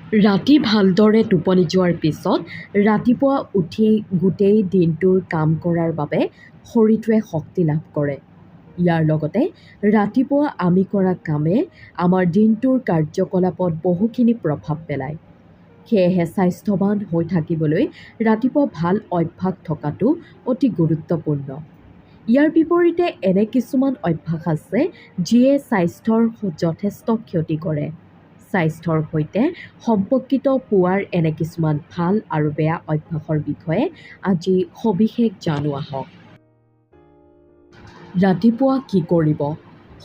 ৰাতি ভালদৰে টোপনি যোৱাৰ পিছত ৰাতিপুৱা উঠি গোটেই দিনটোৰ কাম কৰাৰ বাবে শৰীৰটোৱে শক্তি লাভ কৰে। ইয়াৰ লগতে ৰাতিপুৱা আমি কৰা কামে আমাৰ দিনটোৰ কাৰ্যকলাপত বহুখিনি প্ৰভাৱ পেলায়। সেয়েহে স্বাস্থ্যৱান হৈ থাকিবলৈ ৰাতিপুৱা ভাল অভ্যাস থকাটো অতি গুৰুত্বপূৰ্ণ। ইয়াৰ বিপৰীতে এনে কিছুমান অভ্যাস আছে যিয়ে স্বাস্থ্যৰ যথেষ্ট ক্ষতি কৰে। স্বাস্থ্যৰ সৈতে সম্পৰ্কিত পুৱাৰ এনে কিছুমান ভাল আৰু বেয়া অভ্যাসৰ বিষয়ে আজি সবিশেষ জানো আহক। ৰাতিপুৱা কি কৰিব?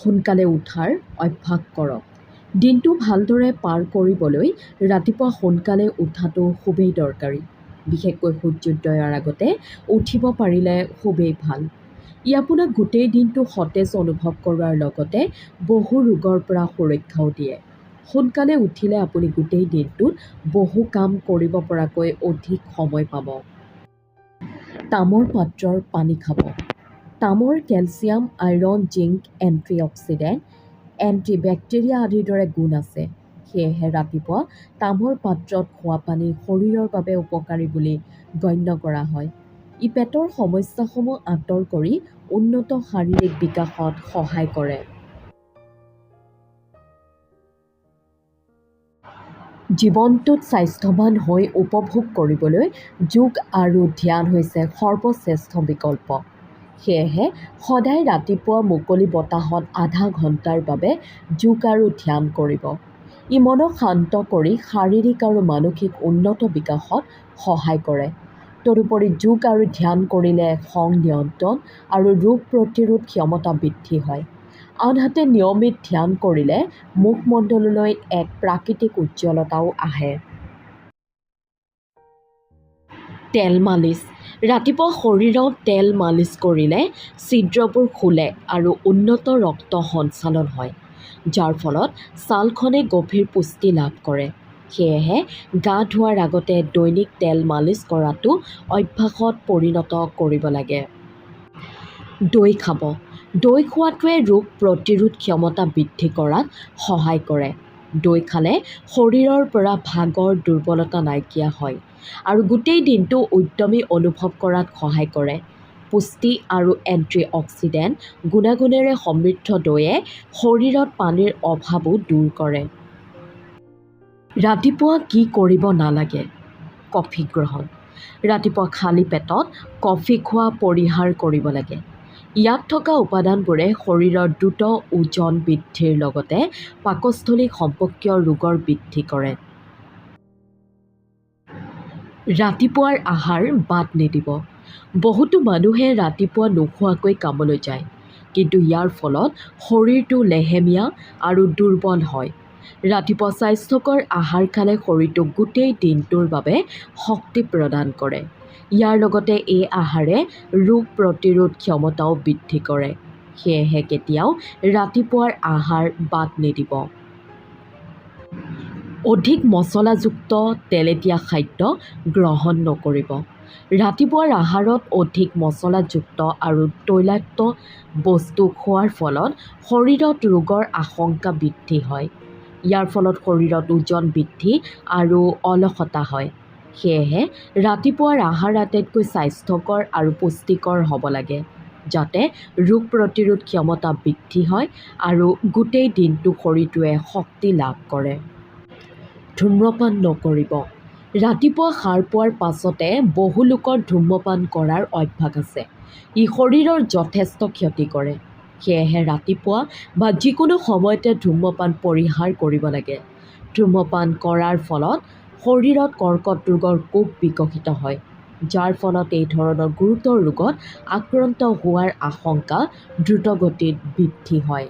সোনকালে উঠাৰ অভ্যাস কৰক। দিনটো ভালদৰে পাৰ কৰিবলৈ ৰাতিপুৱা সোনকালে উঠাটো খুবেই দৰকাৰী। বিশেষকৈ সূৰ্যোদয়ৰ আগতে উঠিব পাৰিলে খুবেই ভাল। ই আপোনাক গোটেই দিনটো সতেজ অনুভৱ কৰোৱাৰ লগতে বহু ৰোগৰ পৰা সুৰক্ষাও দিয়ে। সোনকালে উঠিলে আপুনি গোটেই দিনটোত বহু কাম কৰিব পৰাকৈ অধিক সময় পাব। তামৰ পাত্ৰৰ পানী খাব। তামৰ কেলচিয়াম, আইৰণ, জিংক, এণ্টিঅক্সিডেণ্ট, এণ্টিবেক্টেৰিয়া আদিৰ দৰে গুণ আছে। সেয়েহে ৰাতিপুৱা তামৰ পাত্ৰত খোৱা পানী শৰীৰৰ বাবে উপকাৰী বুলি গণ্য কৰা হয়। ই পেটৰ সমস্যাসমূহ আঁতৰ কৰি উন্নত শাৰীৰিক বিকাশত সহায় কৰে। জীৱনটোত স্বাস্থ্যৱান হৈ উপভোগ কৰিবলৈ যোগ আৰু ধ্যান হৈছে সৰ্বশ্ৰেষ্ঠ বিকল্প। সেয়েহে সদায় ৰাতিপুৱা মুকলি বতাহত আধা ঘণ্টাৰ বাবে যোগ আৰু ধ্যান কৰিব। ই মনক শান্ত কৰি শাৰীৰিক আৰু মানসিক উন্নত বিকাশত সহায় কৰে। তদুপৰি যোগ আৰু ধ্যান কৰিলে খং নিয়ন্ত্ৰণ আৰু ৰোগ প্ৰতিৰোধ ক্ষমতা বৃদ্ধি হয়। আনহাতে নিয়মিত ধ্যান কৰিলে মুখমণ্ডললৈ এক প্ৰাকৃতিক উজ্জ্বলতাও আহে। তেল মালিচ। ৰাতিপুৱা শৰীৰত তেল মালিচ কৰিলে ছিদ্ৰবোৰ খোলে আৰু উন্নত ৰক্ত সঞ্চালন হয়, যাৰ ফলত ছালখনে গভীৰ পুষ্টি লাভ কৰে। সেয়েহে গা ধোৱাৰ আগতে দৈনিক তেল মালিচ কৰাটো অভ্যাসত পৰিণত কৰিব লাগে। দৈ খাব। দৈ খোৱাটোৱে ৰোগ প্ৰতিৰোধ ক্ষমতা বৃদ্ধি কৰাত সহায় কৰে। দৈ খালে শৰীৰৰ পৰা ভাগৰ দুৰ্বলতা নাইকিয়া হয় আৰু গোটেই দিনটো উদ্যমী অনুভৱ কৰাত সহায় কৰে। পুষ্টি আৰু এণ্টিঅক্সিডেণ্ট গুণাগুণেৰে সমৃদ্ধ দৈয়ে শৰীৰত পানীৰ অভাৱো দূৰ কৰে। ৰাতিপুৱা কি কৰিব নালাগে? কফি গ্ৰহণ। ৰাতিপুৱা খালী পেটত কফি খোৱা পৰিহাৰ কৰিব লাগে। ইয়াত থকা উপাদানবোৰে শৰীৰৰ দ্ৰুত ওজন বৃদ্ধিৰ লগতে পাকস্থলী সম্পৰ্কীয় ৰোগৰ বৃদ্ধি কৰে। ৰাতিপুৱাৰ আহাৰ বাদ নিদিব। বহুতো মানুহে ৰাতিপুৱা নোখোৱাকৈ কামলৈ যায়, কিন্তু ইয়াৰ ফলত শৰীৰটো লেহেমীয়া আৰু দুৰ্বল হয়। ৰাতিপুৱা স্বাস্থ্যকৰ আহাৰ খালে শৰীৰটোক গোটেই দিনটোৰ বাবে শক্তি প্ৰদান কৰে। ইয়াৰ লগতে এই আহাৰে ৰোগ প্ৰতিৰোধ ক্ষমতাও বৃদ্ধি কৰে। সেয়েহে কেতিয়াও ৰাতিপুৱাৰ আহাৰ বাদ নিদিব। অধিক মছলাযুক্ত তেলেতীয়া খাদ্য গ্ৰহণ নকৰিব। ৰাতিপুৱাৰ আহাৰত অধিক মছলাযুক্ত আৰু তৈলাক্ত বস্তু খোৱাৰ ফলত শৰীৰত ৰোগৰ আশংকা বৃদ্ধি হয়। ইয়াৰ ফলত শৰীৰত ওজন বৃদ্ধি আৰু অলসতা হয়। সেয়েহে ৰাতিপুৱাৰ আহাৰ আটাইতকৈ স্বাস্থ্যকৰ আৰু পুষ্টিকৰ হ'ব লাগে, যাতে ৰোগ প্ৰতিৰোধ ক্ষমতা বৃদ্ধি হয় আৰু গোটেই দিনটো শৰীৰটোৱে শক্তি লাভ কৰে। ধূম্ৰপান নকৰিব। ৰাতিপুৱা সাৰ পোৱাৰ পাছতে বহু লোকৰ ধূম্ৰপান কৰাৰ অভ্যাস আছে। ই শৰীৰৰ যথেষ্ট ক্ষতি কৰে। সেয়েহে ৰাতিপুৱা বা যিকোনো সময়তে ধূম্ৰপান পৰিহাৰ কৰিব লাগে। ধূম্ৰপান কৰাৰ ফলত শৰীৰত কৰ্কট ৰোগৰ কোষ বিকশিত হয়, যাৰ ফলত এই ধৰণৰ গুৰুতৰ ৰোগত আক্ৰান্ত হোৱাৰ আশংকা দ্ৰুতগতিত বৃদ্ধি হয়।